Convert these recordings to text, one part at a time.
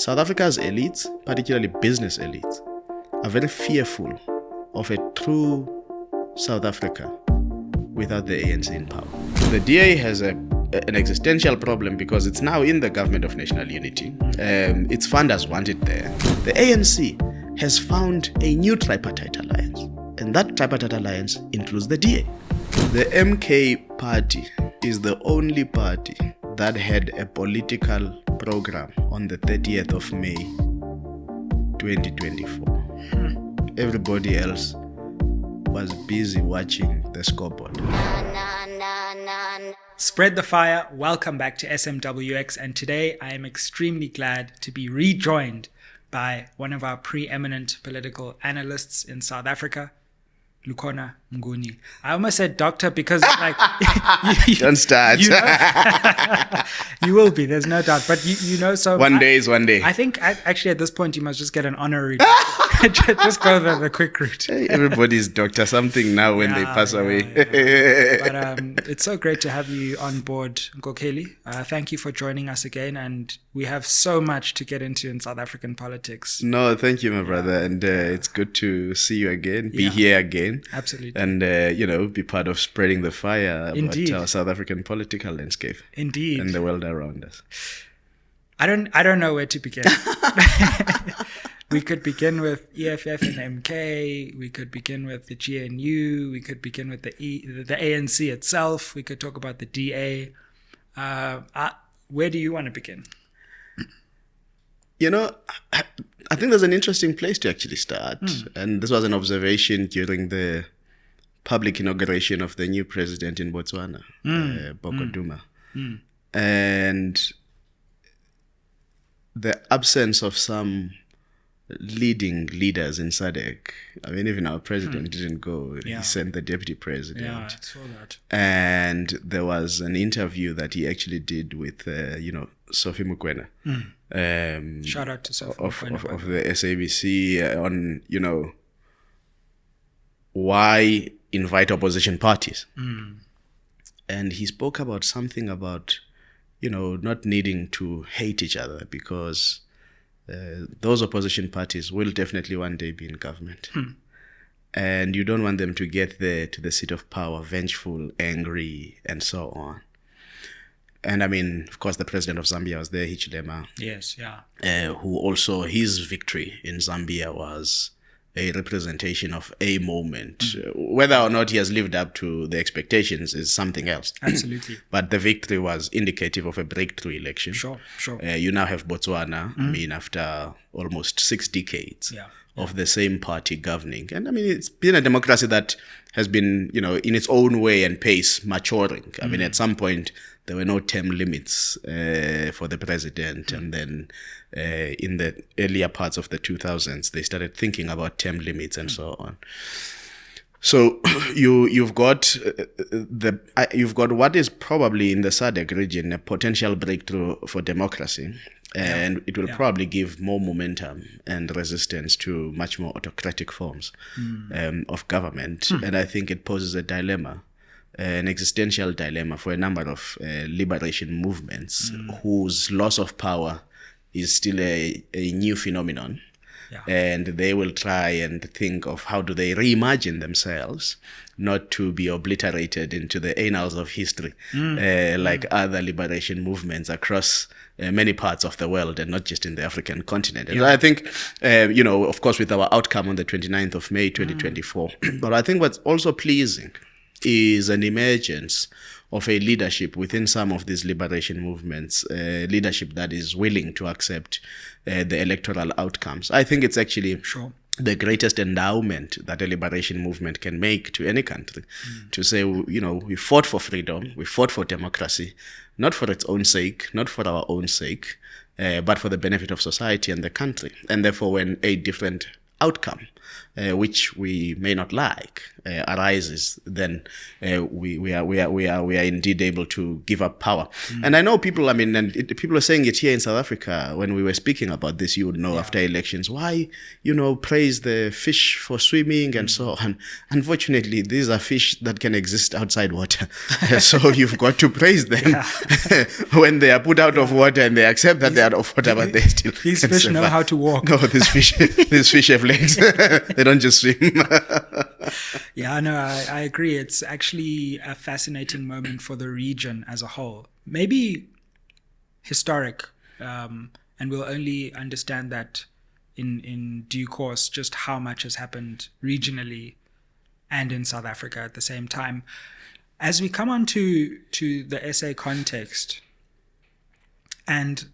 South Africa's elites, particularly business elites, are very fearful of a true South Africa without the ANC in power. The DA has an existential problem because it's now in the government of national unity. Its funders want it there. The ANC has found a new tripartite alliance, and that tripartite alliance includes the DA. The MK party is the only party that had a political program on the 30th of May 2024. Everybody else was busy watching the scoreboard. Spread the fire. Welcome back to SMWX, and today I am extremely glad to be rejoined by one of our preeminent political analysts in South Africa, Lukhona Mnguni. I almost said doctor because like don't start. You will be, there's no doubt. But you know, so one day is one day. I think actually at this point you must just get an honorary. Just go the quick route. Hey, everybody's doctor something now when they pass away. But it's so great to have you on board, Nkokeli. Thank you for joining us again, and we have so much to get into in South African politics. No, thank you, my brother, and it's good to see you again, be here again. Absolutely. And, be part of spreading the fire Indeed. about our South African political landscape. Indeed. And the world around us. I don't know where to begin. We could begin with EFF and MK. We could begin with the GNU. We could begin with the ANC itself. We could talk about the DA. Where do you want to begin? You know, I think there's an interesting place to actually start. And this was an observation during the public inauguration of the new president in Botswana, Zuma. And the absence of some leading leaders in SADC. I mean, even our president didn't go. Yeah. He sent the deputy president. Yeah, I saw that. And there was an interview that he actually did with, Sophie Mukwena. Shout out to Sophie of the SABC on, why invite opposition parties. And he spoke about something about, not needing to hate each other because those opposition parties will definitely one day be in government. And you don't want them to get there to the seat of power, vengeful, angry, and so on. And I mean, of course, the president of Zambia was there, Hichilema. Yes, yeah. Who also, his victory in Zambia was a representation of a moment. Whether or not he has lived up to the expectations is something else. Absolutely. But the victory was indicative of a breakthrough election. Sure. You now have Botswana, after almost 6 decades of the same party governing. And I mean, it's been a democracy that has been, in its own way and pace maturing. I mean, at some point, there were no term limits for the president. And then in the earlier parts of the 2000s, they started thinking about term limits and so on. So you've got what is probably in the SADC region a potential breakthrough for democracy. And it will probably give more momentum and resistance to much more autocratic forms of government. And I think it poses a dilemma, an existential dilemma for a number of liberation movements whose loss of power is still a new phenomenon. Yeah. And they will try and think of how do they reimagine themselves, not to be obliterated into the annals of history, like other liberation movements across many parts of the world and not just in the African continent. And I think, of course, with our outcome on the 29th of May, 2024, but I think what's also pleasing is an emergence of a leadership within some of these liberation movements, leadership that is willing to accept the electoral outcomes. I think it's actually the greatest endowment that a liberation movement can make to any country, to say, we fought for freedom, we fought for democracy, not for its own sake, not for our own sake, but for the benefit of society and the country. And therefore, when a different outcome, which we may not like, arises, then we are indeed able to give up power. And I know people, people are saying it here in South Africa. When we were speaking about this, you would know, after elections, why, praise the fish for swimming and so on. Unfortunately, these are fish that can exist outside water. So you've got to praise them when they are put out of water and they accept that they are out of water, but they still. These fish know how to walk. No, these fish have legs. They don't just swim. Yeah, no, I agree. It's actually a fascinating moment for the region as a whole. Maybe historic, and we'll only understand that in due course, just how much has happened regionally and in South Africa at the same time. As we come on to the SA context, and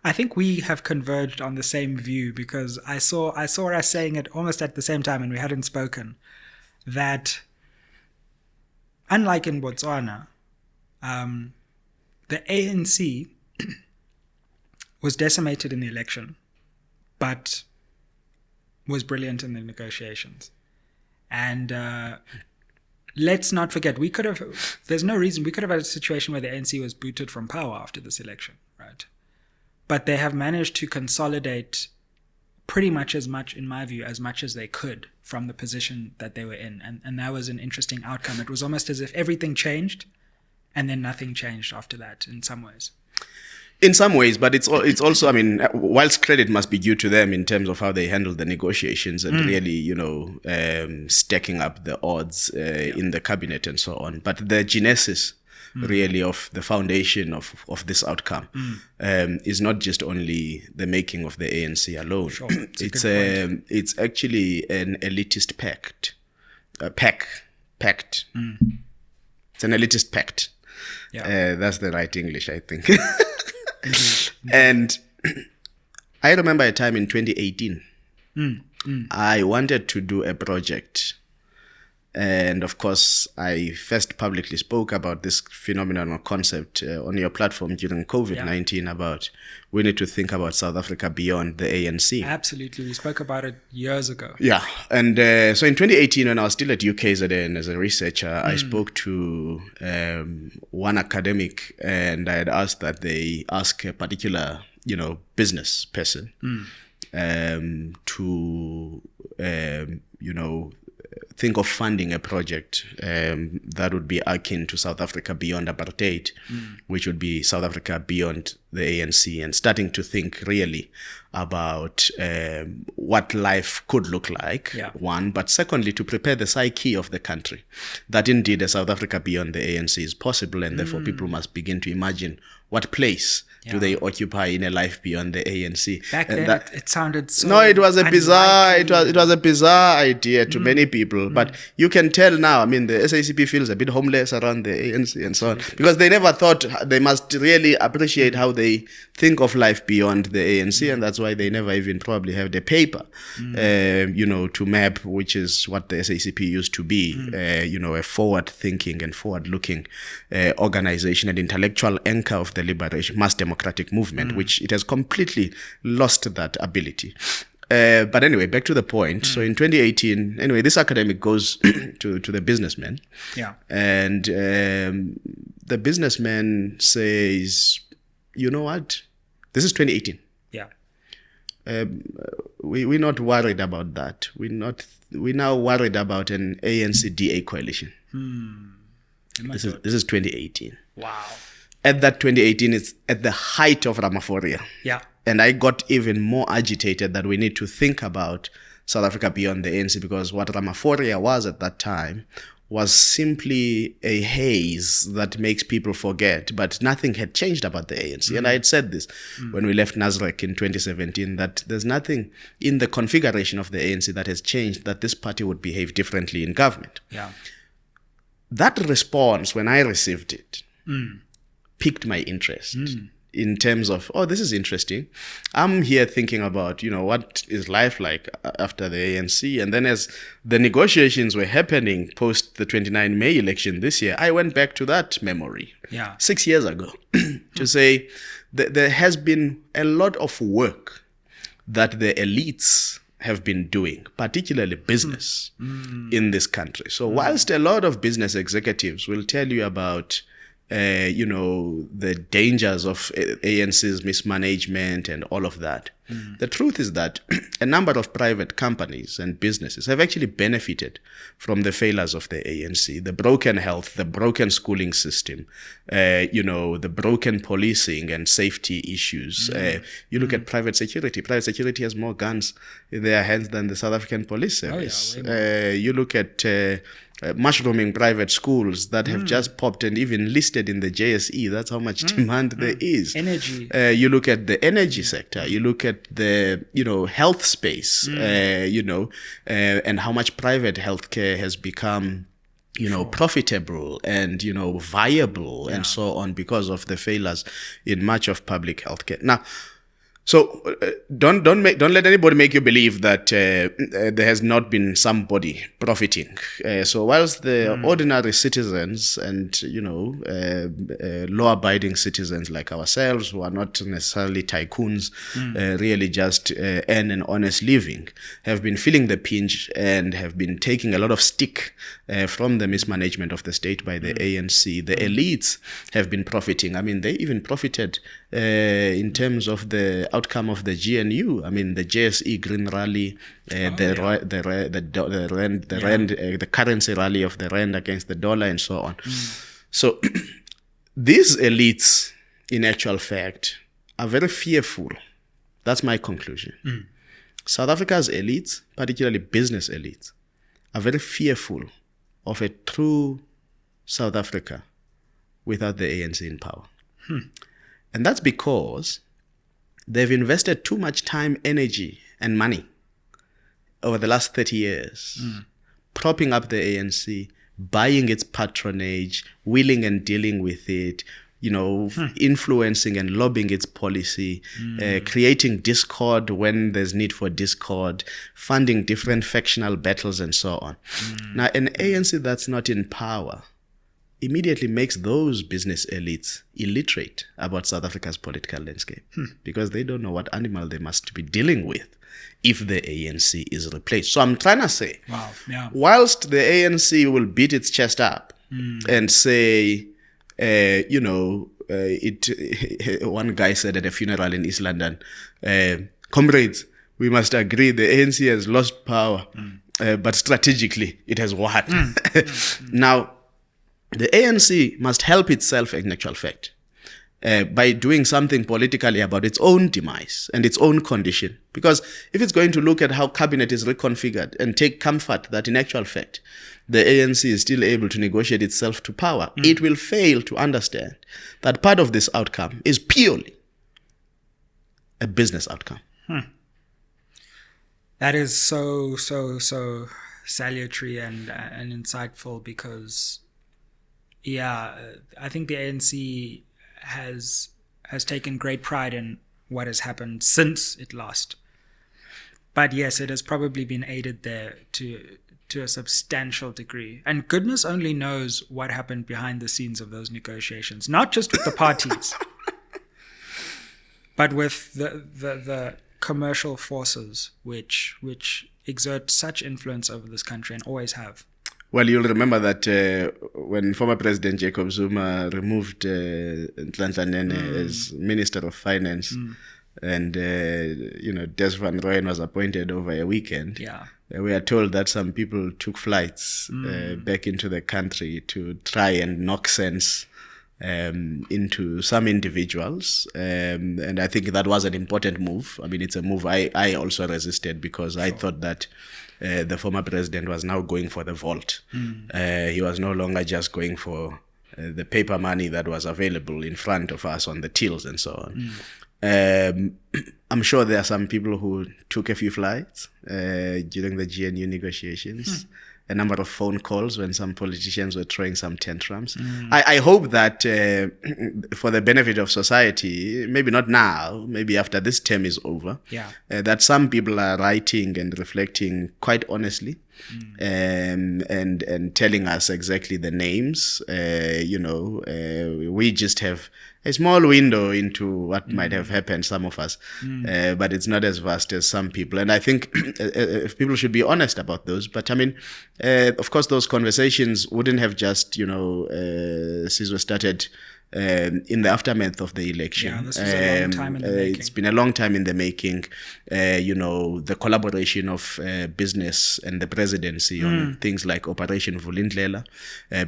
I think we have converged on the same view, because I saw us saying it almost at the same time and we hadn't spoken, that unlike in Botswana, the ANC was decimated in the election, but was brilliant in the negotiations. And let's not forget, there's no reason, we could have had a situation where the ANC was booted from power after this election, right? But they have managed to consolidate pretty much as much, in my view, as much as they could from the position that they were in. And that was an interesting outcome. It was almost as if everything changed and then nothing changed after that in some ways. In some ways, but it's also, whilst credit must be due to them in terms of how they handled the negotiations and really, stacking up the odds in the cabinet and so on. But the genesis really of the foundation of this outcome is not just only the making of the ANC alone. Sure. It's actually an elitist pact. Pact. It's an elitist pact. Yeah. That's the right English, I think. And I remember a time in 2018, I wanted to do a project. And of course, I first publicly spoke about this phenomenon or concept on your platform during COVID-19 about we need to think about South Africa beyond the ANC. Absolutely. We spoke about it years ago. Yeah. And so in 2018, when I was still at UKZN as a researcher, I spoke to one academic, and I had asked that they ask a particular, business person to, think of funding a project that would be akin to South Africa beyond apartheid, which would be South Africa beyond the ANC, and starting to think really about what life could look like, one, but secondly, to prepare the psyche of the country, that indeed a South Africa beyond the ANC is possible, and therefore people must begin to imagine what place do they occupy in a life beyond the ANC. Back then, it sounded so no, it was a bizarre. unlikely. It was a bizarre idea to many people. But you can tell now. The SACP feels a bit homeless around the ANC and so on, because they never thought they must really appreciate how they think of life beyond the ANC, and that's why they never even probably have the paper, to map, which is what the SACP used to be. A forward-thinking and forward-looking organization and intellectual anchor of the liberation, mass democratic movement, which it has completely lost that ability. But anyway, back to the point. So in 2018, this academic goes to the businessman. Yeah. And the businessman says, you know what? This is 2018. Yeah. We're not worried about that. We're now worried about an ANC-DA coalition. This is 2018. Wow. At that 2018, it's at the height of Ramaphoria. Yeah. And I got even more agitated that we need to think about South Africa beyond the ANC, because what Ramaphoria was at that time was simply a haze that makes people forget, but nothing had changed about the ANC. And I had said this when we left Nasrec in 2017, that there's nothing in the configuration of the ANC that has changed, that this party would behave differently in government. Yeah. That response, when I received it, piqued my interest in terms of, this is interesting. I'm here thinking about, what is life like after the ANC? And then as the negotiations were happening post the 29 May election this year, I went back to that memory 6 years ago to say that there has been a lot of work that the elites have been doing, particularly business in this country. So whilst a lot of business executives will tell you about the dangers of ANC's mismanagement and all of that. The truth is that a number of private companies and businesses have actually benefited from the failures of the ANC, the broken health, the broken schooling system, the broken policing and safety issues. You look at private security. Private security has more guns in their hands than the South African Police Service. You look at mushrooming private schools that have just popped and even listed in the JSE. That's how much demand there is. Energy. You look at the energy sector. You look at the health space. And how much private healthcare has become profitable and viable and so on because of the failures in much of public healthcare. Now, so don't let anybody make you believe that there has not been somebody profiting. So whilst the ordinary citizens and law-abiding citizens like ourselves, who are not necessarily tycoons, really just earn an honest living, have been feeling the pinch and have been taking a lot of stick from the mismanagement of the state by the ANC. The elites have been profiting. I mean, they even profited in terms of the outcome of the GNU. I mean, the JSE Green Rally, the currency rally of the rand against the dollar, and so on. So these elites, in actual fact, are very fearful. That's my conclusion. South Africa's elites, particularly business elites, are very fearful of a true South Africa without the ANC in power. And that's because they've invested too much time, energy, and money over the last 30 years, propping up the ANC, buying its patronage, wheeling and dealing with it, influencing and lobbying its policy, creating discord when there's need for discord, funding different factional battles, and so on. Now, an ANC that's not in power immediately makes those business elites illiterate about South Africa's political landscape because they don't know what animal they must be dealing with if the ANC is replaced. So I'm trying to say, whilst the ANC will beat its chest up and say, one guy said at a funeral in East London, comrades, we must agree the ANC has lost power, but strategically it has won. Now, the ANC must help itself in actual fact by doing something politically about its own demise and its own condition. Because if it's going to look at how cabinet is reconfigured and take comfort that in actual fact the ANC is still able to negotiate itself to power, it will fail to understand that part of this outcome is purely a business outcome. That is so salutary and insightful because I think the ANC has taken great pride in what has happened since it lost. But yes, it has probably been aided there to a substantial degree. And goodness only knows what happened behind the scenes of those negotiations, not just with the parties, but with the commercial forces which exert such influence over this country and always have. Well, you'll remember that when former President Jacob Zuma removed Nhlanhla Nene as Minister of Finance, and Des Van Rooyen was appointed over a weekend, we are told that some people took flights back into the country to try and knock sense into some individuals. And I think that was an important move. I mean, it's a move I also resisted because I thought that the former president was now going for the vault. He was no longer just going for the paper money that was available in front of us on the tills and so on. I'm sure there are some people who took a few flights during the GNU negotiations, a number of phone calls when some politicians were throwing some tantrums. I hope that for the benefit of society, maybe not now, maybe after this term is over, that some people are writing and reflecting quite honestly and telling us exactly the names. We just have a small window into what might have happened, some of us, but it's not as vast as some people. And I think if people should be honest about those. But I mean, of course, those conversations wouldn't have just, Sizwe started in the aftermath of the election. Yeah, this was a long time in the making. It's been a long time in the making. The collaboration of business and the presidency on things like Operation Vulindlela.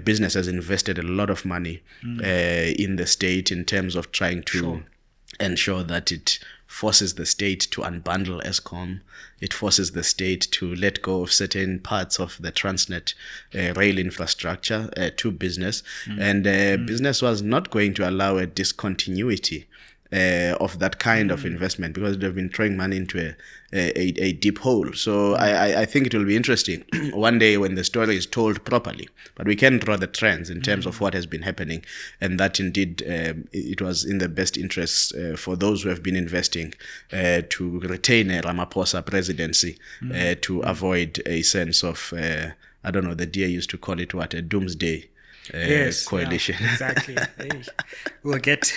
Business has invested a lot of money in the state in terms of trying to ensure that it forces the state to unbundle Eskom. It forces the state to let go of certain parts of the Transnet rail infrastructure to business. And business was not going to allow a discontinuity of that kind of investment, because they've been throwing money into a deep hole. So I think it will be interesting one day when the story is told properly. But we can draw the trends in terms of what has been happening, and that indeed it was in the best interest for those who have been investing to retain a Ramaphosa presidency to avoid a sense of, I don't know, the DA used to call it what, a doomsday coalition. Yeah, exactly. Hey, we'll get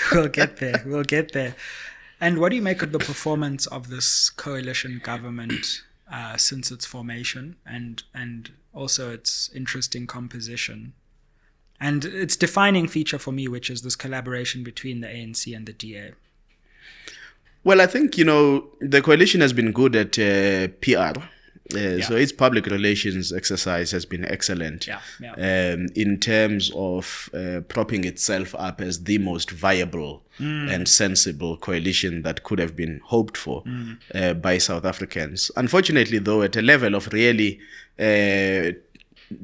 there. And what do you make of the performance of this coalition government since its formation, and also its interesting composition and its defining feature for me, which is this collaboration between the ANC and the DA? Well, I think, the coalition has been good at PR. So its public relations exercise has been excellent in terms of propping itself up as the most viable and sensible coalition that could have been hoped for by South Africans. Unfortunately, though, at a level of really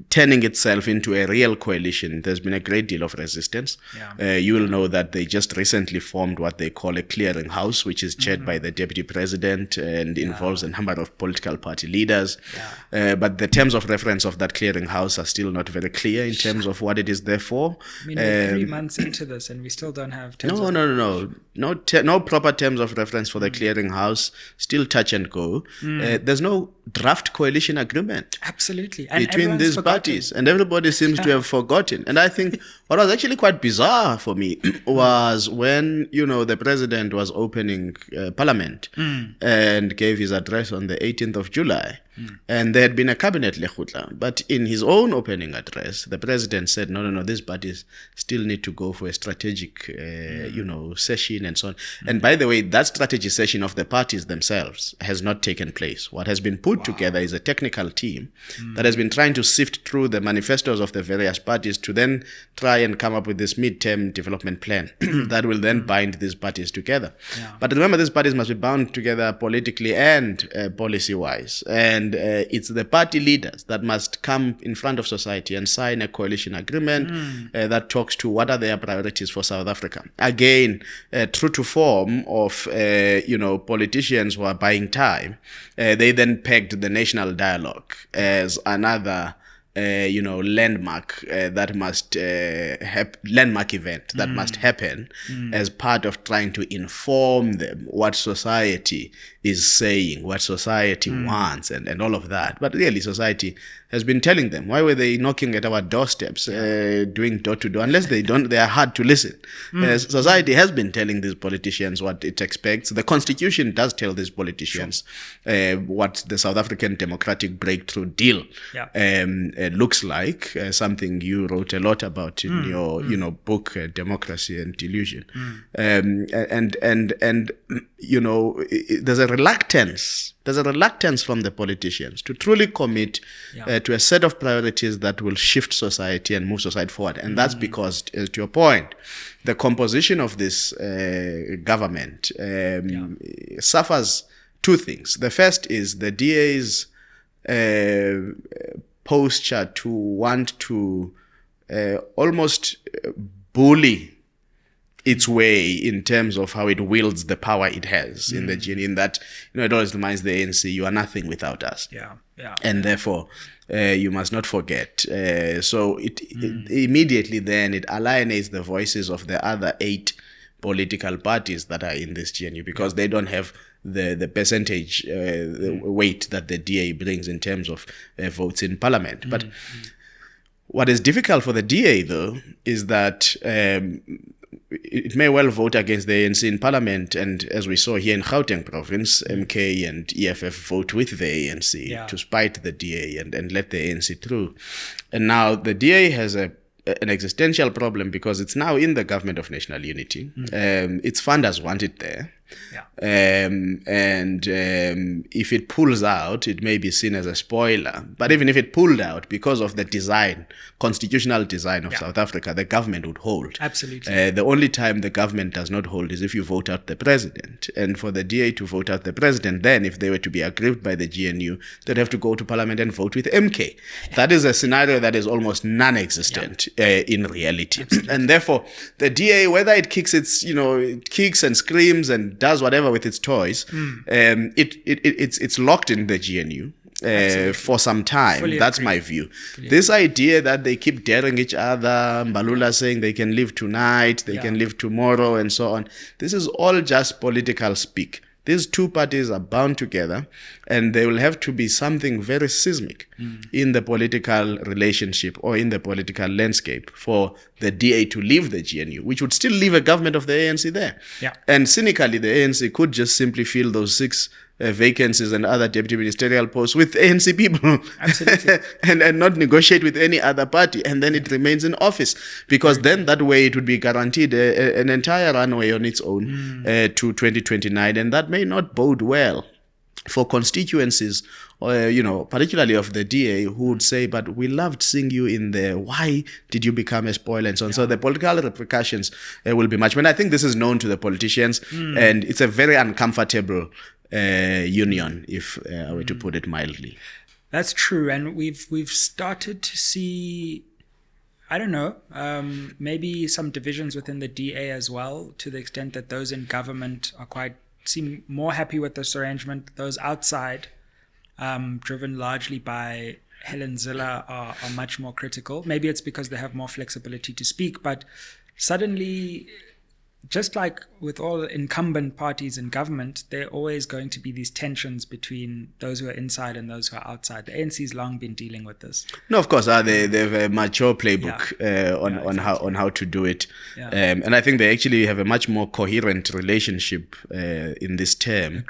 turning itself into a real coalition, there's been a great deal of resistance. You will know that they just recently formed what they call a clearinghouse, which is chaired by the deputy president and involves a number of political party leaders. But the terms of reference of that clearinghouse are still not very clear in terms of what it is there for. I mean, we're 3 months into this and we still don't have terms of reference. No proper terms of reference for the clearinghouse. Still touch and go. There's no draft coalition agreement. Absolutely. And between these parties, and everybody seems to have forgotten. And I think what was actually quite bizarre for me was when the president was opening parliament and gave his address on the 18th of July, and there had been a cabinet lehutla, but in his own opening address the president said no, these parties still need to go for a strategic session and so on. And by the way, that strategy session of the parties themselves has not taken place. What has been put together is a technical team that has been trying to sift through the manifestos of the various parties to then try and come up with this mid-term development plan that will then bind these parties together. But remember, these parties must be bound together politically and policy-wise. And it's the party leaders that must come in front of society and sign a coalition agreement that talks to what are their priorities for South Africa. Again, true to form of politicians who are buying time, they then pegged the national dialogue as another landmark that must landmark event that must happen as part of trying to inform them what society is saying, what society wants, and all of that. But really, society has been telling them. Why were they knocking at our doorsteps, doing door to door? Unless they are hard to listen. Society has been telling these politicians what it expects. The Constitution does tell these politicians what the South African Democratic Breakthrough Deal looks like. Something you wrote a lot about in your book, Democracy and Delusion. There's a reluctance from the politicians to truly commit to a set of priorities that will shift society and move society forward. And that's because, to your point, the composition of this government suffers two things. The first is the DA's posture to want to almost bully its way in terms of how it wields the power it has in the GNU, in that it always reminds the ANC, you are nothing without us. And therefore you must not forget. So it immediately then it alienates the voices of the other 8 political parties that are in this GNU because they don't have the percentage the weight that the DA brings in terms of votes in parliament. But what is difficult for the DA, though, is that it may well vote against the ANC in parliament, and as we saw here in Gauteng province, MK and EFF vote with the ANC to spite the DA and let the ANC through. And now the DA has an existential problem because it's now in the government of national unity. Its funders want it there. If it pulls out, it may be seen as a spoiler. But even if it pulled out, because of the design, constitutional design of South Africa, the government would hold. Absolutely. The only time the government does not hold is if you vote out the president. And for the DA to vote out the president, then if they were to be aggrieved by the GNU, they'd have to go to parliament and vote with MK. That is a scenario that is almost non-existent in reality. Absolutely. And therefore, the DA, whether it kicks it kicks and screams and does whatever with its toys, it's locked in the GNU for some time. Fully That's agree. my view. This idea that they keep daring each other, Mbalula saying they can leave tonight, they can leave tomorrow, and so on. This is all just political speak. These two parties are bound together, and there will have to be something very seismic in the political relationship or in the political landscape for the DA to leave the GNU, which would still leave a government of the ANC there. And cynically, the ANC could just simply fill those 6 vacancies and other deputy ministerial posts with ANC people. Absolutely. and not negotiate with any other party, and then it remains in office, because then that way it would be guaranteed an entire runway on its own to 2029, and that may not bode well for constituencies, particularly of the DA, who would say, but we loved seeing you in there. Why did you become a spoiler? And so on. So the political repercussions will be much. But I think this is known to the politicians, and it's a very uncomfortable union, if I were to put it mildly. That's true. And we've started to see, I don't know, maybe some divisions within the DA as well, to the extent that those in government seem more happy with this arrangement. Those outside, driven largely by Helen Zille, are much more critical. Maybe it's because they have more flexibility to speak, but suddenly, just like with all incumbent parties in government, there are always going to be these tensions between those who are inside and those who are outside. The ANC's long been dealing with this. No, of course, they have a mature playbook on how to do it, and I think they actually have a much more coherent relationship in this term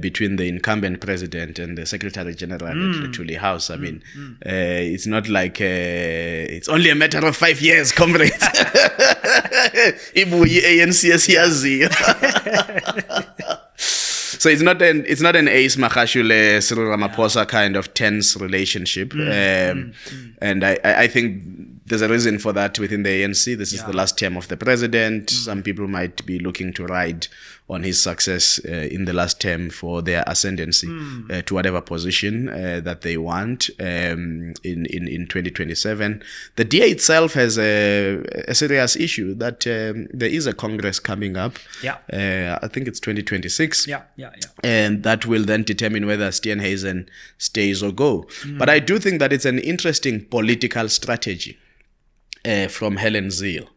between the incumbent president and the Secretary General at Lukhona House. I mean, it's not like it's only a matter of 5 years, comrades. So it's not an Ace Magashule, Cyril Ramaphosa kind of tense relationship, and I think there's a reason for that within the ANC. This is the last term of the president. Some people might be looking to ride on his success in the last term for their ascendancy to whatever position that they want in 2027. The DA itself has a serious issue that there is a Congress coming up. I think it's 2026. And that will then determine whether Steenhuisen stays or go. But I do think that it's an interesting political strategy from Helen Zille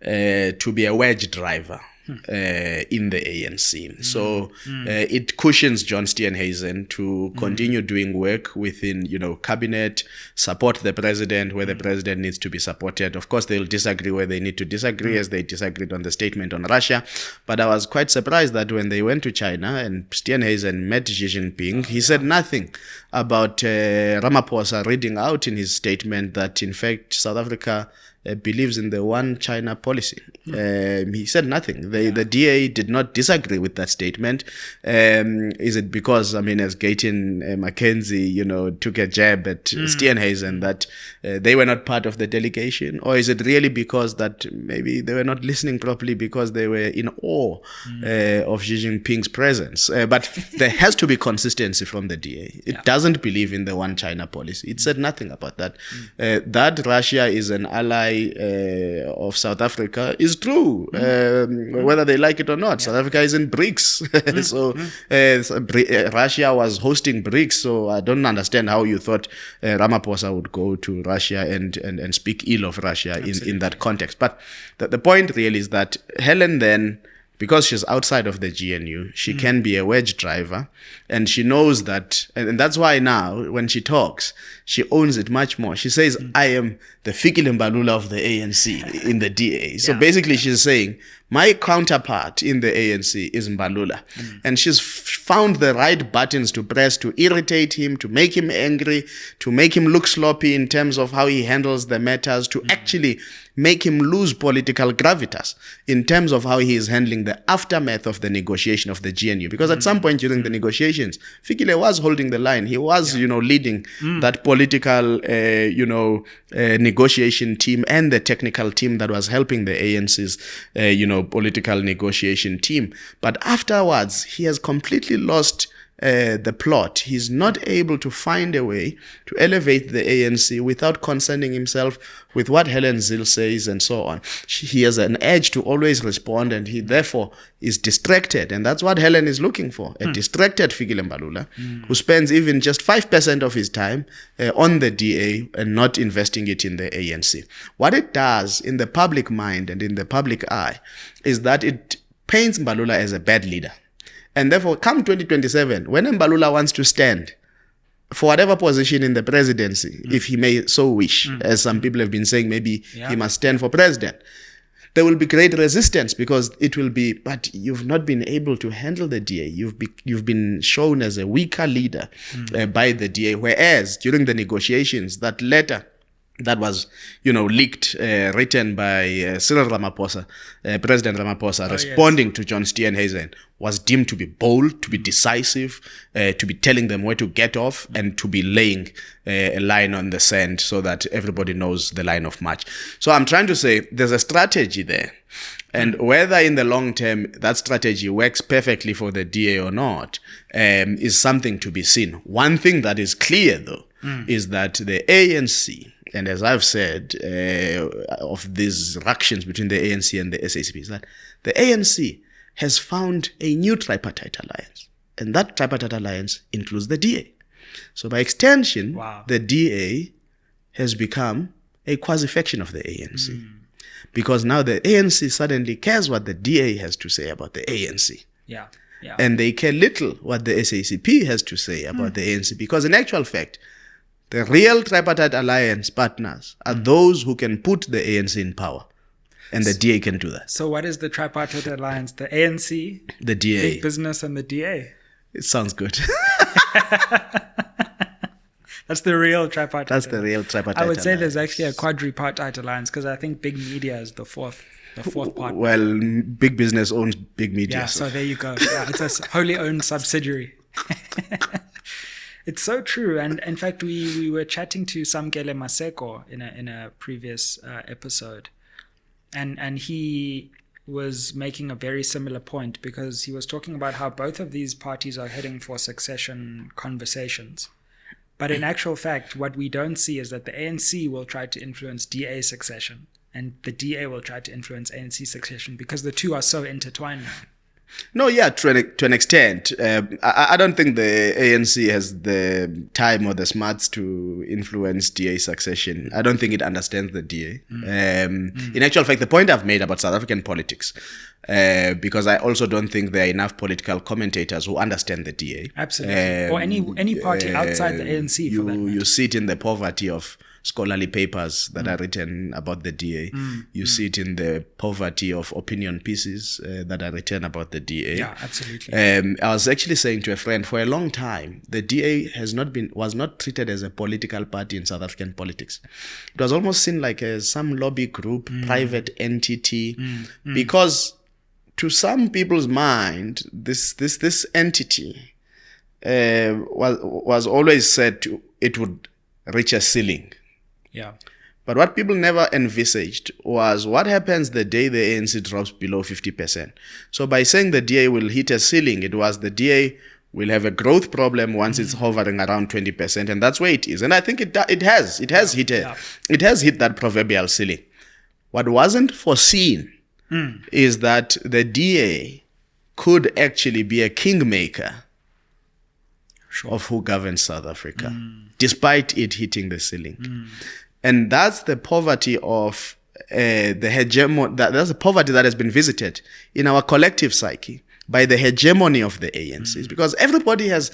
to be a wedge driver in the ANC. So it cushions John Steenhuisen to continue doing work within, cabinet, support the president where the president needs to be supported. Of course, they'll disagree where they need to disagree, as they disagreed on the statement on Russia. But I was quite surprised that when they went to China and Steenhuisen met Xi Jinping, he said nothing about Ramaphosa reading out in his statement that, in fact, South Africa believes in the one China policy. He said nothing. The DA did not disagree with that statement. Is it because, as Gayton Mackenzie, took a jab at Steenhuisen that they were not part of the delegation? Or is it really because that maybe they were not listening properly because they were in awe of Xi Jinping's presence? But there has to be consistency from the DA. It doesn't believe in the one China policy. It said nothing about that. That Russia is an ally eye of South Africa is true, whether they like it or not. South Africa is in BRICS. So Russia was hosting BRICS, so I don't understand how you thought Ramaphosa would go to Russia and speak ill of Russia in that context. But the point really is that Helen then, because she's outside of the GNU, she can be a wedge driver, and she knows that, and that's why now when she talks, she owns it much more. She says, I am the Fikile Mbalula of the ANC in the DA. So basically she's saying, my counterpart in the ANC is Mbalula. And she's found the right buttons to press to irritate him, to make him angry, to make him look sloppy in terms of how he handles the matters, to actually make him lose political gravitas in terms of how he is handling the aftermath of the negotiation of the GNU. Because at some point during the negotiations, Fikile was holding the line. He was, leading that political, negotiation team and the technical team that was helping the ANC's, political negotiation team. But afterwards, he has completely lost the plot. He's not able to find a way to elevate the ANC without concerning himself with what Helen Zille says and so on. He has an edge to always respond, and he therefore is distracted. And that's what Helen is looking for, a distracted Fikile Mbalula who spends even just 5% of his time on the DA and not investing it in the ANC. What it does in the public mind and in the public eye is that it paints Mbalula as a bad leader. And therefore, come 2027, when Mbalula wants to stand for whatever position in the presidency, if he may so wish, as some people have been saying, maybe he must stand for president, there will be great resistance, because it will be, but you've not been able to handle the DA. You've been shown as a weaker leader by the DA, whereas during the negotiations, that letter that was, leaked, written by Cyril Ramaphosa, President Ramaphosa, responding to John Steenhuisen, was deemed to be bold, to be decisive, to be telling them where to get off, and to be laying a line on the sand so that everybody knows the line of march. So I'm trying to say there's a strategy there. And whether in the long term that strategy works perfectly for the DA or not is something to be seen. One thing that is clear, though, is that the ANC, and as I've said, of these ructions between the ANC and the SACP, is that the ANC has found a new tripartite alliance. And that tripartite alliance includes the DA. So by extension, the DA has become a quasi-faction of the ANC. Because now the ANC suddenly cares what the DA has to say about the ANC. And they care little what the SACP has to say about the ANC. Because in actual fact, the real tripartite alliance partners are those who can put the ANC in power. And the DA can do that. So what is the tripartite alliance? The ANC, the DA, big business, and the DA? It sounds good. That's the real tripartite. That's the real tripartite. I would say there's actually a quadripartite alliance, because I think big media is the fourth part. Well, big business owns big media. Yeah, so there you go. Yeah, it's a wholly owned subsidiary. It's so true. And in fact, we were chatting to Samkele Maseko in a previous episode. And he was making a very similar point, because he was talking about how both of these parties are heading for succession conversations. But in actual fact, what we don't see is that the ANC will try to influence DA succession, and the DA will try to influence ANC succession, because the two are so intertwined now. No, yeah, to an extent. I don't think the ANC has the time or the smarts to influence DA succession. I don't think it understands the DA. In actual fact, the point I've made about South African politics, because I also don't think there are enough political commentators who understand the DA. Absolutely. Or any party outside the ANC. You see it in the poverty of scholarly papers that are written about the DA. You see it in the poverty of opinion pieces that are written about the DA. Yeah, absolutely. I was actually saying to a friend, for a long time, the DA was not treated as a political party in South African politics. It was almost seen like some lobby group, private entity, because to some people's mind, this entity was always said it would reach a ceiling. Yeah. But what people never envisaged was what happens the day the ANC drops below 50%. So by saying the DA will hit a ceiling, it was the DA will have a growth problem once it's hovering around 20%, and that's where it is. And I think it has hit that proverbial ceiling. What wasn't foreseen is that the DA could actually be a kingmaker of who governs South Africa, despite it hitting the ceiling. And that's the poverty of the hegemony. That's the poverty that has been visited in our collective psyche by the hegemony of the ANCs, because everybody has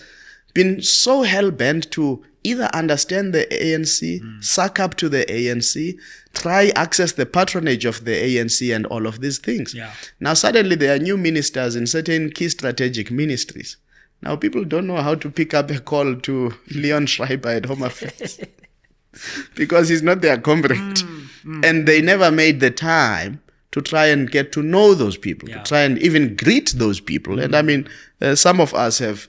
been so hell-bent to either understand the ANC, suck up to the ANC, try access the patronage of the ANC and all of these things. Yeah. Now suddenly there are new ministers in certain key strategic ministries. Now people don't know how to pick up a call to Leon Schreiber at Home Affairs because he's not their comrade. And they never made the time to try and get to know those people, to try and even greet those people. And I mean, some of us have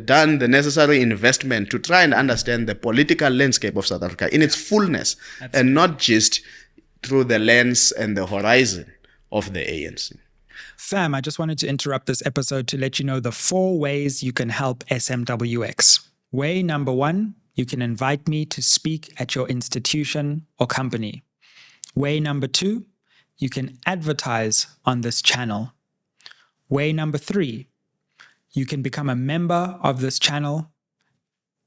done the necessary investment to try and understand the political landscape of South Africa in its fullness, and not just through the lens and the horizon of the ANC. Fam, I just wanted to interrupt this episode to let you know the 4 ways you can help SMWX. Way number 1, you can invite me to speak at your institution or company. Way number 2, you can advertise on this channel. Way number 3, you can become a member of this channel.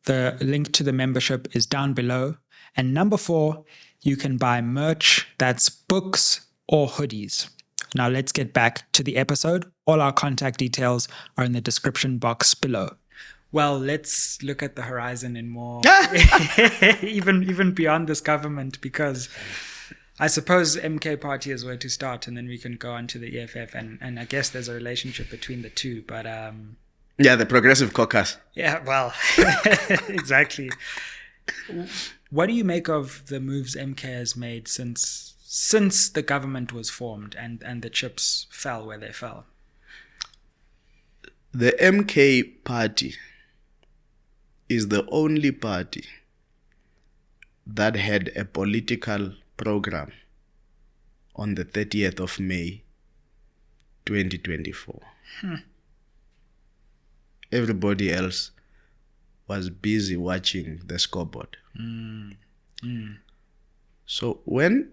The link to the membership is down below. And number 4, you can buy merch, that's books or hoodies. Now let's get back to the episode. All our contact details are in the description box below. Well, let's look at the horizon in more, even beyond this government, because I suppose MK Party is where to start, and then we can go on to the EFF, and I guess there's a relationship between the two, but yeah, the Progressive Caucus. Yeah, well, exactly. What do you make of the moves MK has made since the government was formed and the chips fell where they fell? The MK Party is the only party that had a political program on the 30th of May, 2024. Everybody else was busy watching the scoreboard. So when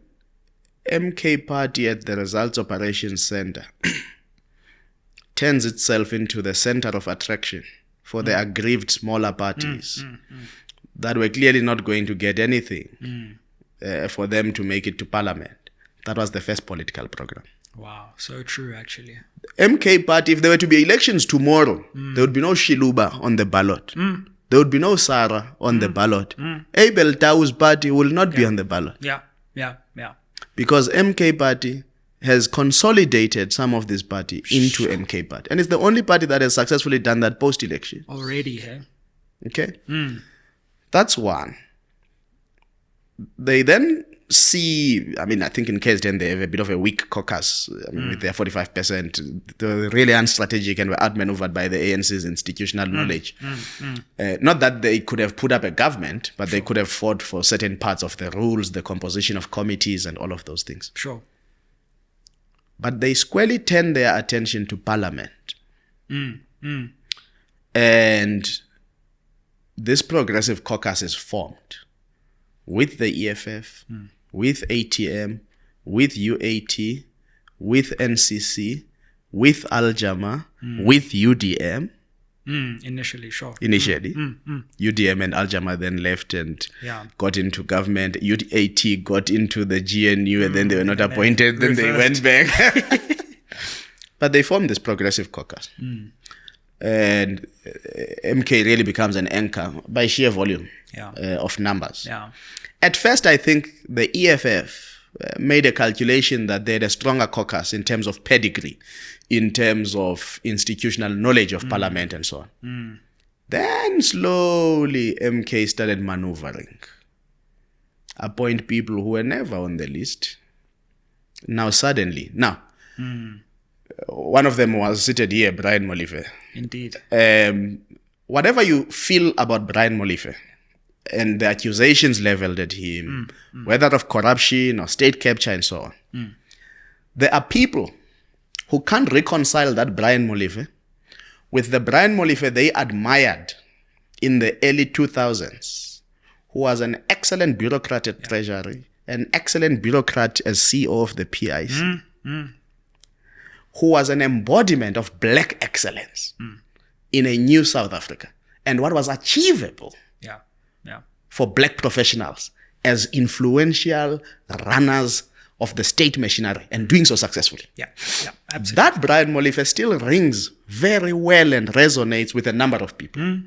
MK Party at the Results Operations Center turns itself into the center of attraction for the aggrieved smaller parties that were clearly not going to get anything for them to make it to parliament, that was the first political program. Wow, so true, actually. MK Party, if there were to be elections tomorrow, there would be no Shiluba on the ballot. There would be no Sarah on the ballot. Abel Tau's party will not be on the ballot. Yeah. Because MK Party has consolidated some of this party into MK Party. And it's the only party that has successfully done that post-election. Already, hey? Okay? That's one. They then see, I mean, I think in KZN they have a bit of a weak caucus with their 45%. They're really unstrategic and were outmaneuvered by the ANC's institutional knowledge. Not that they could have put up a government, but they could have fought for certain parts of the rules, the composition of committees and all of those things. Sure. But they squarely turn their attention to parliament. And this progressive caucus is formed with the EFF, with ATM, with UAT, with NCC, with Al-Jama, with UDM. Initially, sure. UDM and Al-Jama then left and got into government. UAT got into the GNU and then they were not appointed. Then they went back. But they formed this progressive caucus. And MK really becomes an anchor by sheer volume of numbers. At first, I think the EFF made a calculation that they had a stronger caucus in terms of pedigree, in terms of institutional knowledge of parliament and so on. Then slowly MK started maneuvering, appoint people who were never on the list. Now suddenly, one of them was seated here, Brian Molefe. Indeed. Whatever you feel about Brian Molefe and the accusations leveled at him, whether of corruption or state capture and so on, there are people who can't reconcile that Brian Molefe with the Brian Molefe they admired in the early 2000s, who was an excellent bureaucrat at Treasury, an excellent bureaucrat as CEO of the PIC, who was an embodiment of black excellence in a new South Africa, and what was achievable for black professionals as influential runners of the state machinery, and doing so successfully. Yeah, absolutely. That Brian Molefe still rings very well and resonates with a number of people.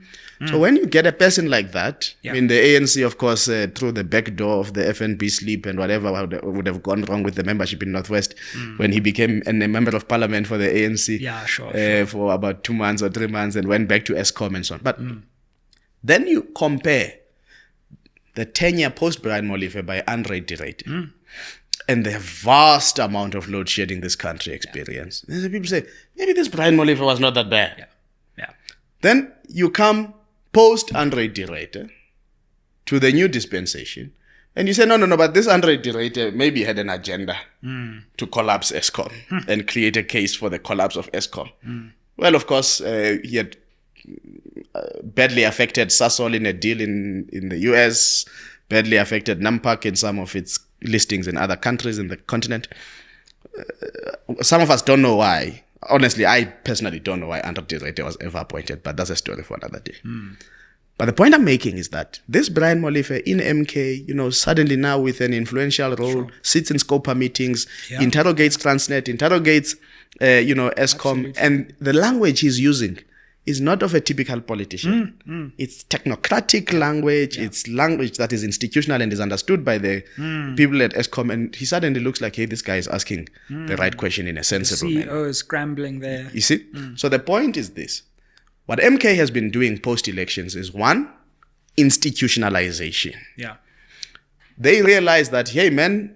So when you get a person like that, I mean, the ANC, of course, through the back door of the FNB sleep and whatever would have gone wrong with the membership in Northwest when he became a member of parliament for the ANC for about 2 months or 3 months and went back to ESCOM and so on. But then you compare the tenure post Brian Molefe by Andre de Ruyter and the vast amount of load shedding this country experienced. And people say, maybe this Brian Molefe was not that bad. Then you come post Andre de Ruyter to the new dispensation, and you say, no, but this Andre de Ruyter maybe had an agenda to collapse ESCOM and create a case for the collapse of ESCOM. Well, of course, he had badly affected Sasol in a deal in the US, badly affected Nampak in some of its listings in other countries in the continent. Some of us don't know why. Honestly, I personally don't know why Andre de Ruyter was ever appointed, but that's a story for another day. But the point I'm making is that this Brian Molefe in MK, suddenly now with an influential role, sits in SCOPA meetings, interrogates Transnet, interrogates, ESCOM, Absolutely. and the language he's using is not of a typical politician. It's technocratic language. It's language that is institutional and is understood by the people at ESCOM. And he suddenly looks like, hey, this guy is asking the right question in a sensible manner. CEO is scrambling there. You see? So the point is this. What MK has been doing post-elections is, one, institutionalization. They realize that, hey, man,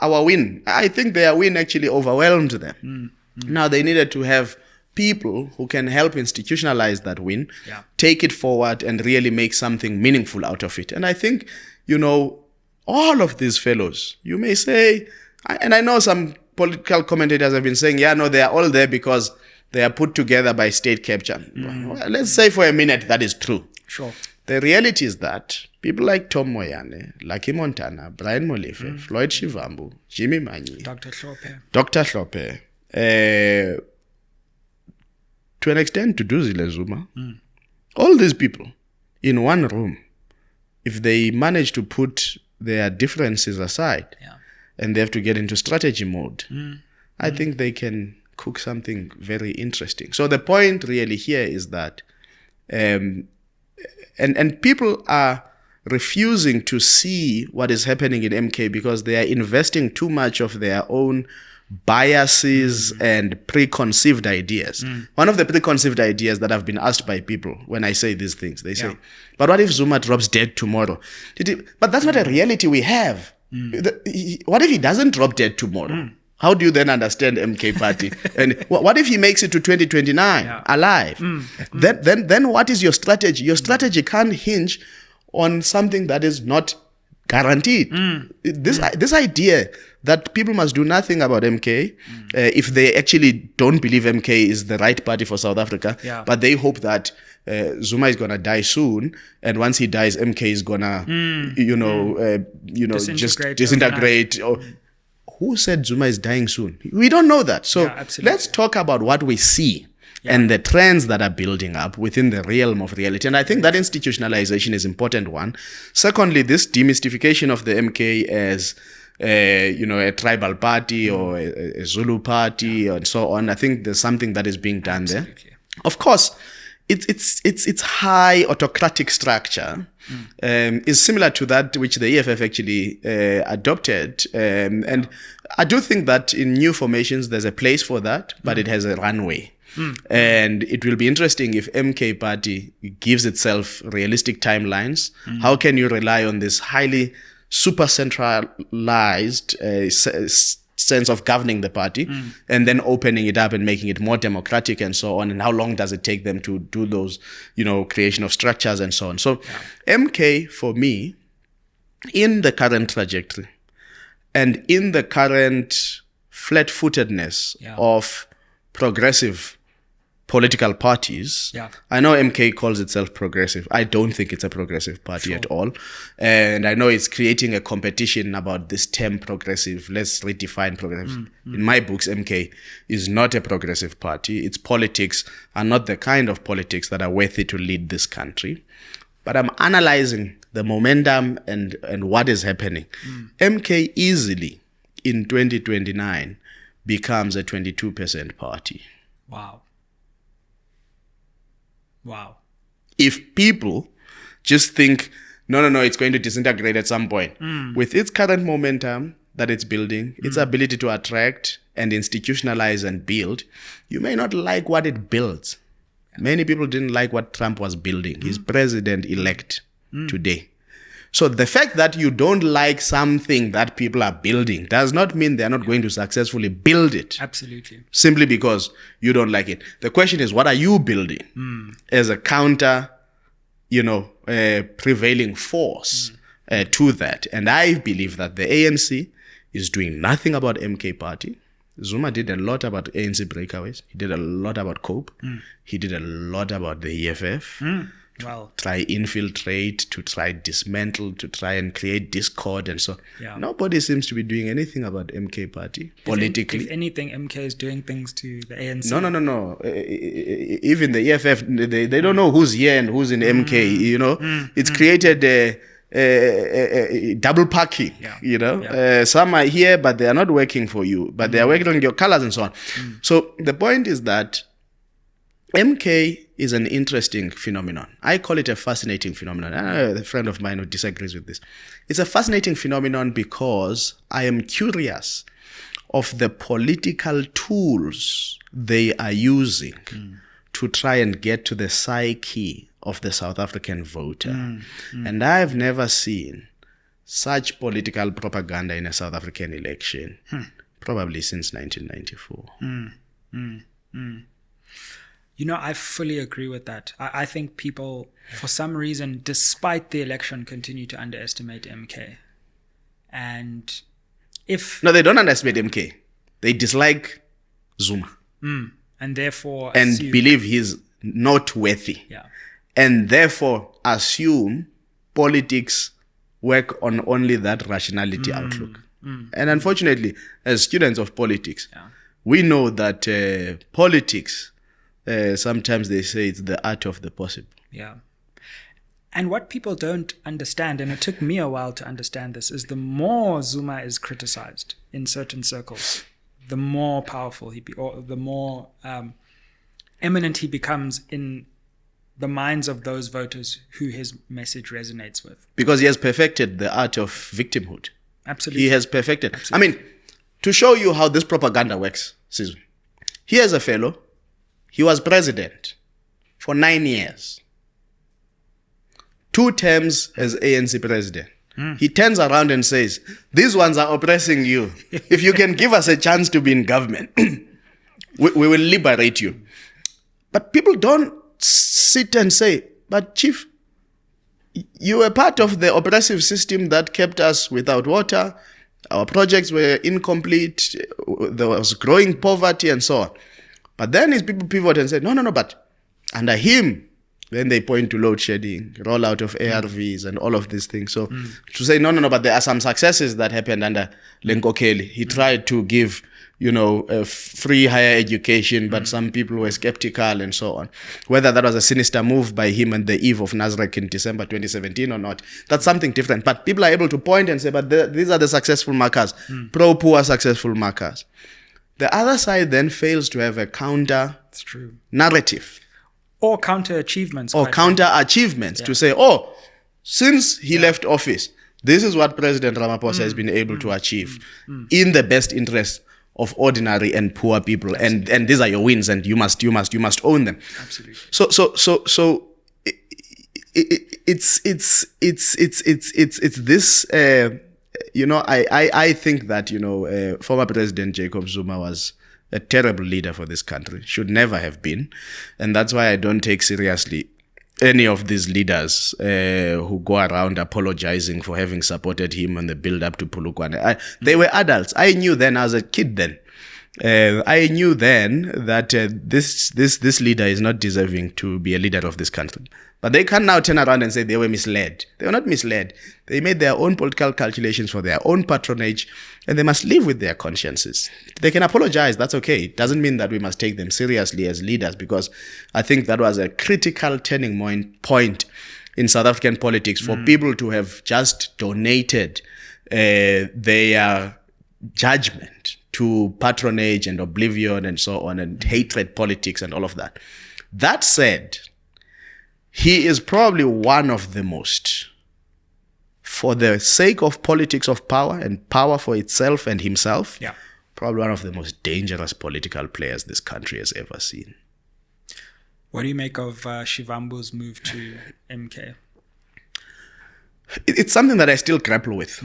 our win, I think their win actually overwhelmed them. Now they needed to have people who can help institutionalize that win, take it forward and really make something meaningful out of it. And I think, all of these fellows, you may say, and I know some political commentators have been saying, they are all there because they are put together by state capture. Well, let's say for a minute that is true. Sure. The reality is that people like Tom Moyane, Lucky Montana, Brian Molefe, Floyd Shivambu, Jimmy Manyi, Dr. Hlophe, to an extent, Duduzile Zuma, all these people in one room, if they manage to put their differences aside and they have to get into strategy mode, I think they can cook something very interesting. So the point really here is that, and people are refusing to see what is happening in MK because they are investing too much of their own biases and preconceived ideas. One of the preconceived ideas that I've been asked by people when I say these things, they say, but what if Zuma drops dead tomorrow? But that's not a reality we have. What if he doesn't drop dead tomorrow? How do you then understand MK party? And what if he makes it to 2029 alive? Then what is your strategy? Your strategy can't hinge on something that is not guaranteed. This idea that people must do nothing about MK if they actually don't believe MK is the right party for South Africa, but they hope that Zuma is gonna die soon, and once he dies, MK is gonna, just disintegrate. Or, who said Zuma is dying soon? We don't know that. So let's talk about what we see. And the trends that are building up within the realm of reality. And I think that institutionalization is an important one. Secondly, this demystification of the MK as a tribal party or a Zulu party and so on. I think there's something that is being done there. Of course, its high autocratic structure is similar to that which the EFF actually adopted. And I do think that in new formations, there's a place for that, but it has a runway. And it will be interesting if MK party gives itself realistic timelines. How can you rely on this highly super centralized sense of governing the party and then opening it up and making it more democratic and so on? And how long does it take them to do those, creation of structures and so on? So MK, for me, in the current trajectory and in the current flat-footedness of progressive political parties. Yeah. I know MK calls itself progressive. I don't think it's a progressive party at all. And I know it's creating a competition about this term progressive. Let's redefine progressive. In my books, MK is not a progressive party. Its politics are not the kind of politics that are worthy to lead this country. But I'm analyzing the momentum and what is happening. MK easily, in 2029, becomes a 22% party. Wow. If people just think, no, it's going to disintegrate at some point. With its current momentum that it's building, its ability to attract and institutionalize and build, you may not like what it builds. Many people didn't like what Trump was building. He's president-elect today. So the fact that you don't like something that people are building does not mean they're not going to successfully build it. Absolutely. Simply because you don't like it. The question is, what are you building as a counter, prevailing force to that? And I believe that the ANC is doing nothing about MK party. Zuma did a lot about ANC breakaways. He did a lot about COPE. He did a lot about the EFF. Try infiltrate, to try dismantle, to try and create discord and so. Yeah. Nobody seems to be doing anything about MK party politically. If anything, MK is doing things to the ANC. No. Even the EFF, they don't know who's here and who's in MK. It's created a double packing. Some are here, but they are not working for you, but they are working on your colors and so on. So the point is that MK is an interesting phenomenon. I call it a fascinating phenomenon. A friend of mine who disagrees with this. It's a fascinating phenomenon because I am curious of the political tools they are using to try and get to the psyche of the South African voter. And I've never seen such political propaganda in a South African election, probably since 1994. I fully agree with that. I think people, for some reason, despite the election, continue to underestimate MK. And No, they don't underestimate MK. They dislike Zuma. And therefore believe he's not worthy. Yeah. And therefore assume politics work on only that rationality outlook. And unfortunately, as students of politics, we know that politics... sometimes they say it's the art of the possible. Yeah. And what people don't understand, and it took me a while to understand this, is the more Zuma is criticized in certain circles, the more powerful or the more eminent he becomes in the minds of those voters who his message resonates with. Because he has perfected the art of victimhood. Absolutely. He has perfected. Absolutely. To show you how this propaganda works, here's a fellow. He was president for 9 years. 2 terms as ANC president. He turns around and says, these ones are oppressing you. If you can give us a chance to be in government, we will liberate you. But people don't sit and say, but Chief, you were part of the oppressive system that kept us without water. Our projects were incomplete. There was growing poverty and so on. But then his people pivot and say, no, but under him, then they point to load shedding, rollout of ARVs and all of these things. So to say, no, but there are some successes that happened under Lenkokeli. He tried to give, a free higher education, but some people were skeptical and so on. Whether that was a sinister move by him on the eve of Nasrec in December 2017 or not, that's something different. But people are able to point and say, but these are the successful markers, pro-poor successful markers. The other side then fails to have a counter narrative. Or counter achievements. To say, since he left office, this is what President Ramaphosa has been able to achieve in the best interest of ordinary and poor people. And these are your wins and you must own them. Absolutely. So it's this I think that former President Jacob Zuma was a terrible leader for this country, should never have been, and that's why I don't take seriously any of these leaders who go around apologizing for having supported him on the build-up to Polokwane. They were adults. I knew then, as a kid then, I knew then that this leader is not deserving to be a leader of this country. But they can now turn around and say they were misled. They were not misled. They made their own political calculations for their own patronage, and they must live with their consciences. They can apologize. That's okay. It doesn't mean that we must take them seriously as leaders, because I think that was a critical turning point in South African politics for people to have just donated their judgment to patronage and oblivion and so on, and hatred politics and all of that. That said, he is probably one of the most, for the sake of politics of power and power for itself and himself, probably one of the most dangerous political players this country has ever seen. What do you make of Shivambu's move to MK? It's something that I still grapple with.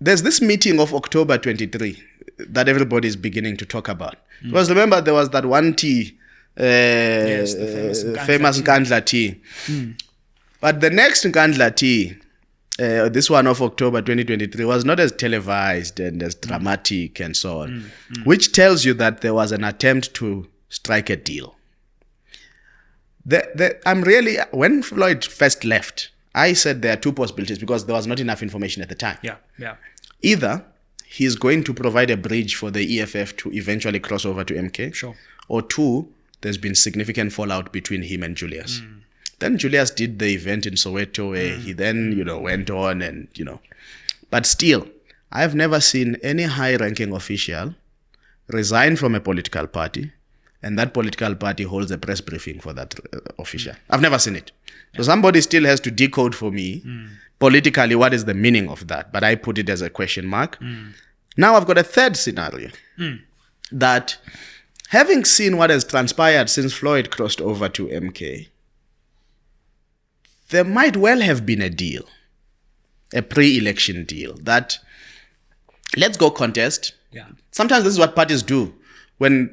There's this meeting of October 23 that everybody is beginning to talk about. Because remember, there was that one tea, Yes, the famous Nkandla tea. But the next Nkandla tea, this one of October 2023, was not as televised and as dramatic and so on, which tells you that there was an attempt to strike a deal. When Floyd first left, I said there are two possibilities because there was not enough information at the time. Either he's going to provide a bridge for the EFF to eventually cross over to MK, or two, there's been significant fallout between him and Julius. Then Julius did the event in Soweto where he then, went on and, But still, I've never seen any high-ranking official resign from a political party and that political party holds a press briefing for that official. I've never seen it. So somebody still has to decode for me politically what is the meaning of that. But I put it as a question mark. Now I've got a third scenario that, having seen what has transpired since Floyd crossed over to MK, there might well have been a deal, a pre-election deal, that let's go contest. Sometimes this is what parties do. When,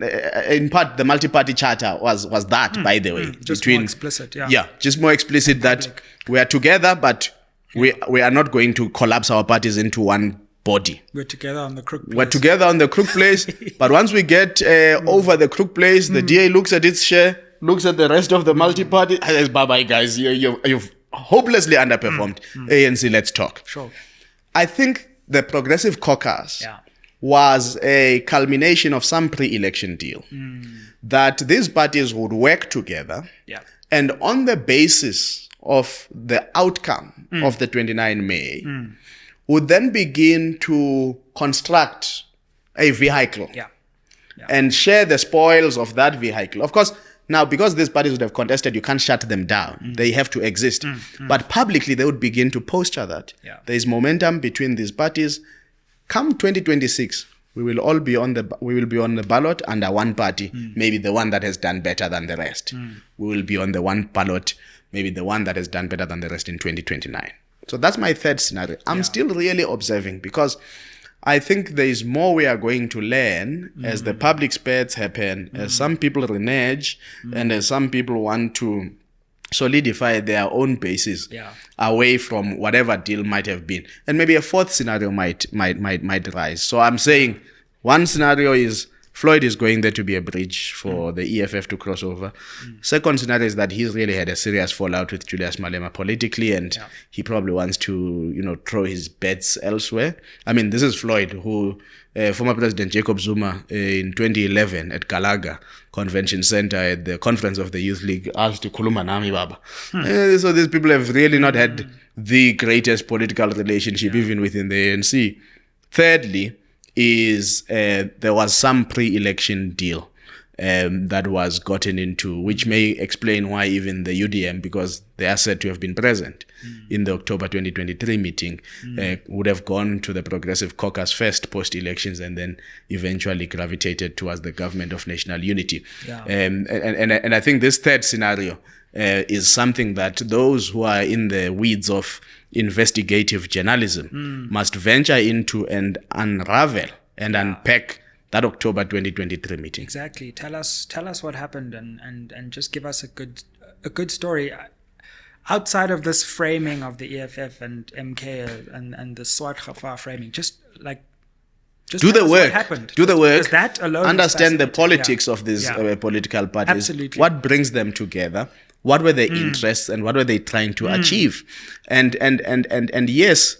in part, the multi-party charter was that, by the way. Just more explicit, just more explicit that we are together, but we are not going to collapse our parties into one body. We're together on the crook place. We're together on the crook place, but once we get over the crook place, the DA looks at its share, looks at the rest of the multi-party, and says, bye-bye, guys, you've hopelessly underperformed. ANC, let's talk. I think the Progressive Caucus was a culmination of some pre-election deal that these parties would work together and on the basis of the outcome of the 29 May would then begin to construct a vehicle and share the spoils of that vehicle. Of course, now, because these parties would have contested, you can't shut them down. They have to exist. But publicly, they would begin to posture that. There is momentum between these parties. Come 2026, we will all be on the ballot under one party, maybe the one that has done better than the rest. We will be on the one ballot, maybe the one that has done better than the rest in 2029. So that's my third scenario. I'm still really observing because I think there is more we are going to learn as the public spats happen, as some people renege, and as some people want to solidify their own basis away from whatever deal might have been. And maybe a fourth scenario might rise. So I'm saying one scenario is Floyd is going there to be a bridge for the EFF to cross over. Second scenario is that he's really had a serious fallout with Julius Malema politically, and he probably wants to, throw his bets elsewhere. I mean, this is Floyd, who former President Jacob Zuma in 2011 at Galaga Convention Center at the conference of the Youth League asked to kuluma nami baba. So these people have really not had the greatest political relationship even within the ANC. Thirdly, is there was some pre-election deal that was gotten into, which may explain why even the UDM, because they are said to have been present in the October 2023 meeting, would have gone to the Progressive Caucus first post-elections and then eventually gravitated towards the government of national unity. And I think this third scenario is something that those who are in the weeds of investigative journalism must venture into and unravel and unpack that October 2023 meeting. Exactly. Tell us what happened and just give us a good story outside of this framing of the EFF and MK and the Swart Gafar framing. Just like Just do tell the us work. what happened. Do the work. Because that alone is understand the fascinating. politics of these political parties. Absolutely. What brings them together? What were their interests and what were they trying to achieve? And yes,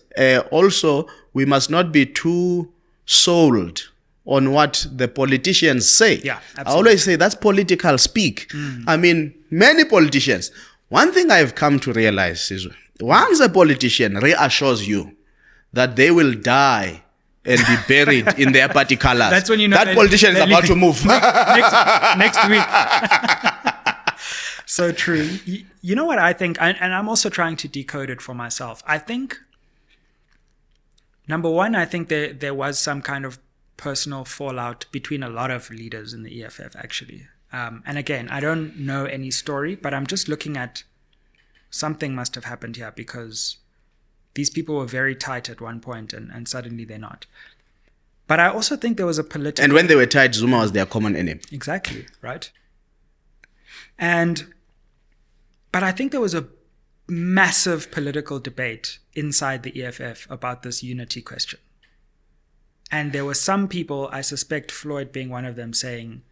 also we must not be too sold on what the politicians say. Yeah, I absolutely. always say that's political speak. I mean, many politicians. One thing I've come to realize is once a politician reassures you that they will die and be buried in their party colors, That's when you know that politician is about to move. next week. So true. You know what I think, and I'm also trying to decode it for myself. I think, number one, I think there was some kind of personal fallout between a lot of leaders in the EFF, actually. And again, I don't know any story, but I'm just looking at something must have happened here because these people were very tight at one point and suddenly they're not. But I also think there was a political... And when they were tight, Zuma was their common enemy. Exactly, right? But I think there was a massive political debate inside the EFF about this unity question. And there were some people, I suspect Floyd being one of them, saying,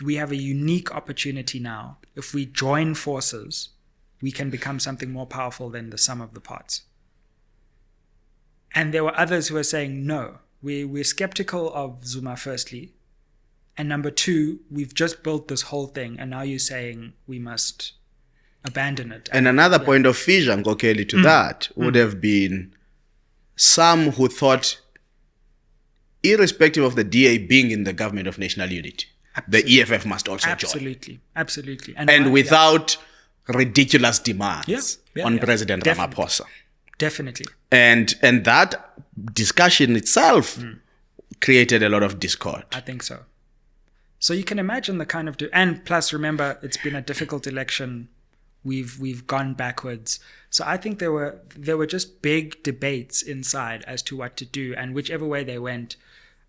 we have a unique opportunity now. If we join forces, we can become something more powerful than the sum of the parts. And there were others who were saying, no, we're skeptical of Zuma, firstly. And number two, we've just built this whole thing, and now you're saying we must abandon it. And another point of fissure, Nkokeli, to that would have been some who thought, irrespective of the DA being in the government of national unity, the EFF must also join. Absolutely. And without ridiculous demands on President Ramaphosa. Definitely. And that discussion itself created a lot of discord. I think so. So you can imagine the kind of... and plus, remember, it's been a difficult election. We've gone backwards. So I think there were just big debates inside as to what to do. And whichever way they went,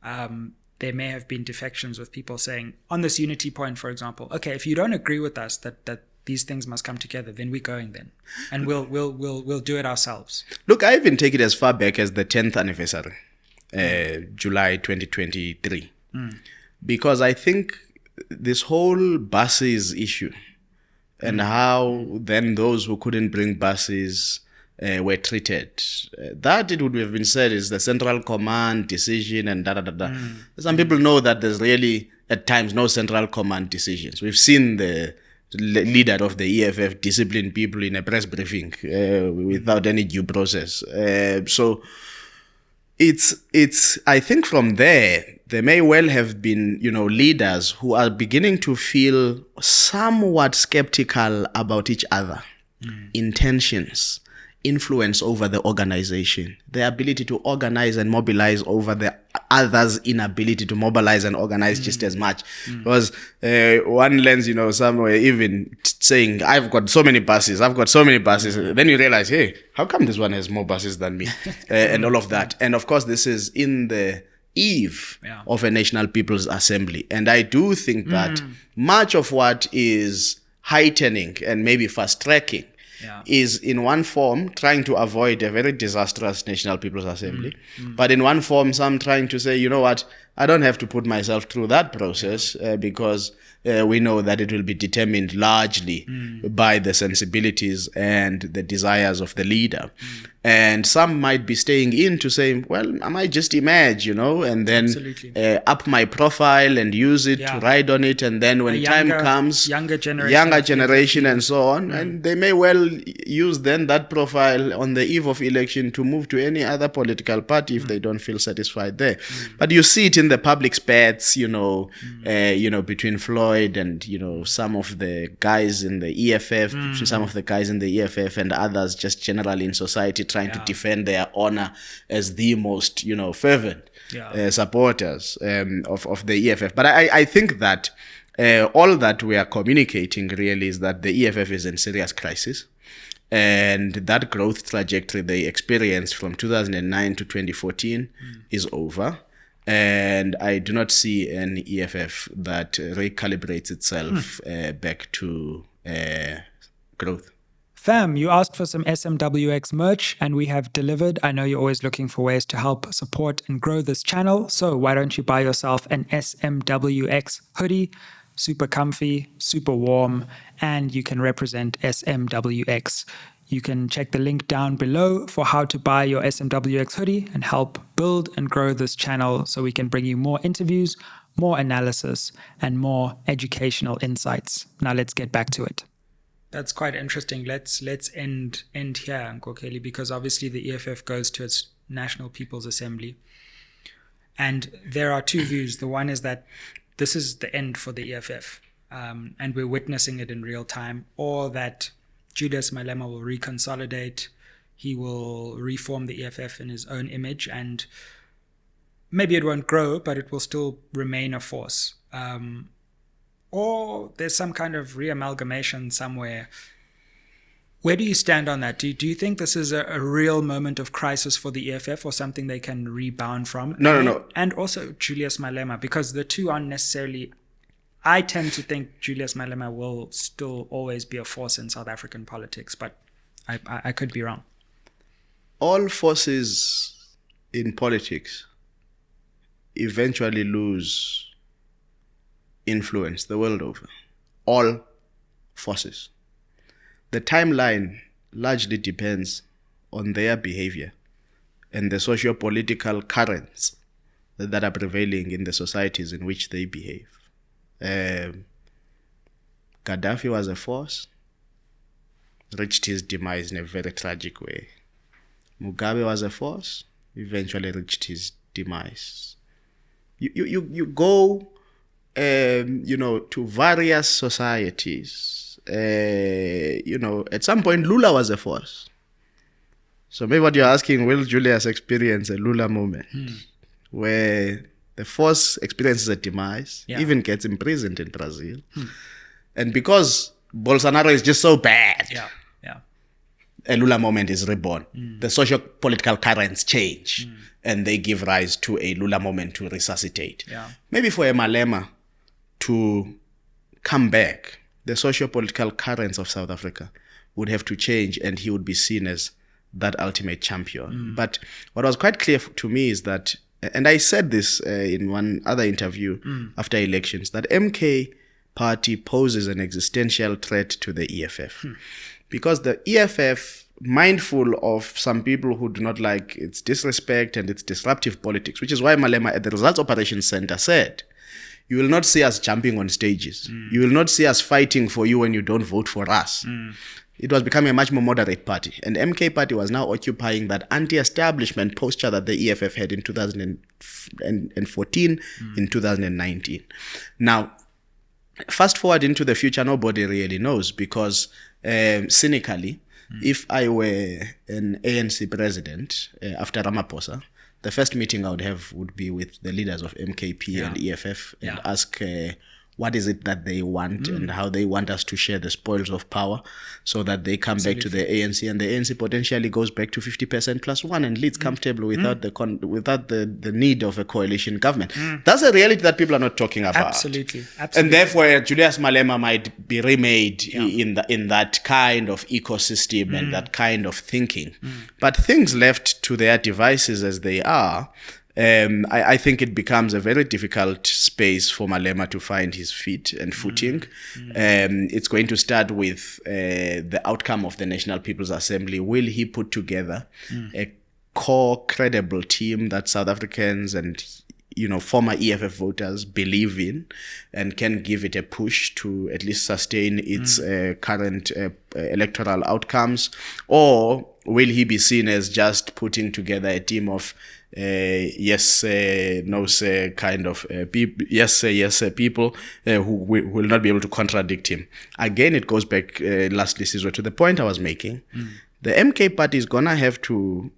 there may have been defections with people saying, on this unity point, for example, okay, if you don't agree with us that these things must come together, then we're going then. And we'll do it ourselves. Look, I even take it as far back as the 10th anniversary, July 2023. Because I think this whole buses issue and how then those who couldn't bring buses were treated, that it would have been said is the central command decision and da-da-da-da. Some people know that there's really, at times, no central command decisions. We've seen the leader of the EFF discipline people in a press briefing without any due process. So it's I think from there may well have been, leaders who are beginning to feel somewhat skeptical about each other, intentions, influence over the organization, the ability to organize and mobilize over the others' inability to mobilize and organize just as much. Because one lens, somewhere even saying, I've got so many buses. Then you realize, hey, how come this one has more buses than me? And all of that. And of course, this is in the eve of a National People's Assembly. And I do think that much of what is heightening and maybe fast-tracking is in one form trying to avoid a very disastrous National People's Assembly, but in one form some trying to say, you know what, I don't have to put myself through that process because we know that it will be determined largely by the sensibilities and the desires of the leader. And some might be staying in to say, well, I might just emerge, and then up my profile and use it to ride on it. And then when time comes, younger generation and so on, and they may well use then that profile on the eve of election to move to any other political party if they don't feel satisfied there. But you see it in the public spats, between Floyd and, some of the guys in the EFF, some of the guys in the EFF and others just generally in society trying to defend their honor as the most, fervent supporters of the EFF. But I think that all that we are communicating really is that the EFF is in serious crisis. And that growth trajectory they experienced from 2009 to 2014 is over. And I do not see an EFF that recalibrates itself back to growth. Fam, you asked for some SMWX merch and we have delivered. I know you're always looking for ways to help support and grow this channel. So why don't you buy yourself an SMWX hoodie? Super comfy, super warm, and you can represent SMWX. You can check the link down below for how to buy your SMWX hoodie and help build and grow this channel so we can bring you more interviews, more analysis, and more educational insights. Now let's get back to it. That's quite interesting. Let's end here, Nkokeli, because obviously the EFF goes to its National People's Assembly. And there are two views. The one is that this is the end for the EFF, and we're witnessing it in real time, or that Julius Malema will reconsolidate, he will reform the EFF in his own image, and maybe it won't grow, but it will still remain a force. Or there's some kind of reamalgamation somewhere. Where do you stand on that? Do you think this is a real moment of crisis for the EFF or something they can rebound from? No. And also Julius Malema, because the two aren't necessarily... I tend to think Julius Malema will still always be a force in South African politics, but I could be wrong. All forces in politics eventually lose influence the world over. All forces. The timeline largely depends on their behavior and the socio-political currents that are prevailing in the societies in which they behave. Gaddafi was a force, reached his demise in a very tragic way. Mugabe was a force, eventually reached his demise. You go to various societies. At some point Lula was a force. So maybe what you're asking, will Julius experience a Lula moment where the force experiences a demise, even gets imprisoned in Brazil. And because Bolsonaro is just so bad, a Lula moment is reborn. The social political currents change and they give rise to a Lula moment to resuscitate. Maybe for a Malema to come back, the socio-political currents of South Africa would have to change and he would be seen as that ultimate champion. But what was quite clear to me is that, and I said this in one other interview after elections, that MK party poses an existential threat to the EFF. Because the EFF, mindful of some people who do not like its disrespect and its disruptive politics, which is why Malema at the Results Operations Center said, you will not see us jumping on stages. You will not see us fighting for you when you don't vote for us. It was becoming a much more moderate party. And MK party was now occupying that anti-establishment posture that the EFF had in 2014, in 2019. Now, fast forward into the future, nobody really knows because cynically, if I were an ANC president after Ramaphosa, the first meeting I would have would be with the leaders of MKP and EFF and ask what is it that they want and how they want us to share the spoils of power so that they come back to the ANC and the ANC potentially goes back to 50% plus one and leads comfortably without the need of a coalition government. That's a reality that people are not talking about. Absolutely. And therefore, Julius Malema might be remade in that kind of ecosystem and that kind of thinking. But things left to their devices as they are, I think it becomes a very difficult space for Malema to find his feet and footing. It's going to start with the outcome of the National People's Assembly. Will he put together a core, credible team that South Africans and former EFF voters believe in and can give it a push to at least sustain its current electoral outcomes? Or will he be seen as just putting together a team of yes, no, say kind of people, yes, people who will not be able to contradict him? Again, it goes back, lastly, Sizwe, to the point I was making. The MK party is going to have to,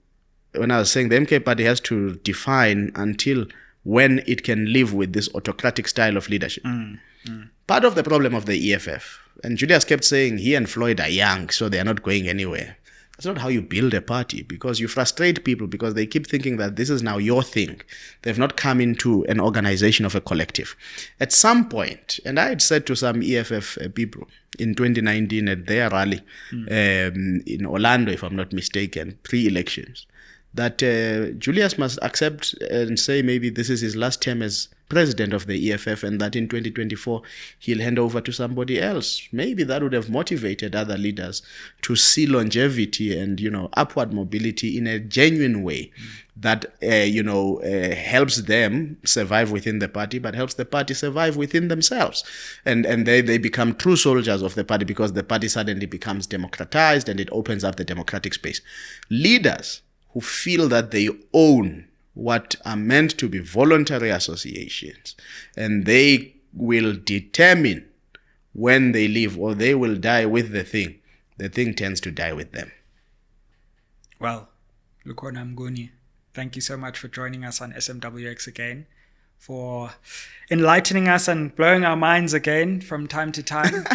when I was saying the MK party has to define until when it can live with this autocratic style of leadership. Part of the problem of the EFF, and Julius kept saying he and Floyd are young, so they are not going anywhere. That's not how you build a party, because you frustrate people because they keep thinking that this is now your thing. They've not come into an organization of a collective. At some point, and I had said to some EFF people in 2019 at their rally in Orlando, if I'm not mistaken, pre-elections, that Julius must accept and say maybe this is his last term as president of the EFF, and that in 2024 he'll hand over to somebody else. Maybe that would have motivated other leaders to see longevity and, upward mobility in a genuine way that, helps them survive within the party, but helps the party survive within themselves. And they become true soldiers of the party, because the party suddenly becomes democratized and it opens up the democratic space. Leaders who feel that they own what are meant to be voluntary associations, and they will determine when they leave, or they will die with the thing tends to die with them. Well, Lukhona Mnguni, thank you so much for joining us on SMWX again, for enlightening us and blowing our minds again from time to time.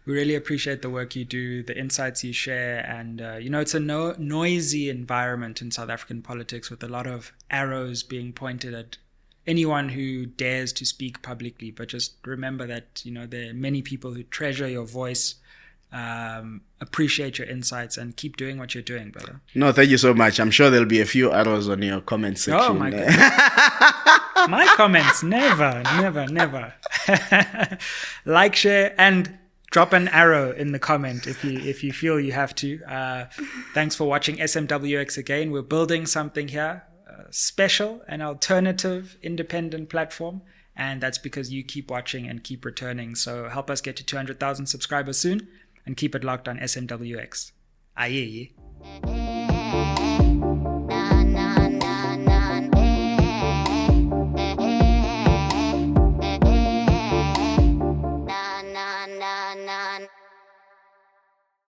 We really appreciate the work you do, the insights you share, and it's a noisy environment in South African politics, with a lot of arrows being pointed at anyone who dares to speak publicly. But just remember that there are many people who treasure your voice, appreciate your insights, and keep doing what you're doing, brother. No, thank you so much. I'm sure there'll be a few arrows on your comment section. Oh my God. My comments, never. Like, share, and drop an arrow in the comment if you feel you have to. Thanks for watching SMWX again. We're building something here, special, an alternative, independent platform, and that's because you keep watching and keep returning. So help us get to 200,000 subscribers soon, and keep it locked on SMWX. Aye.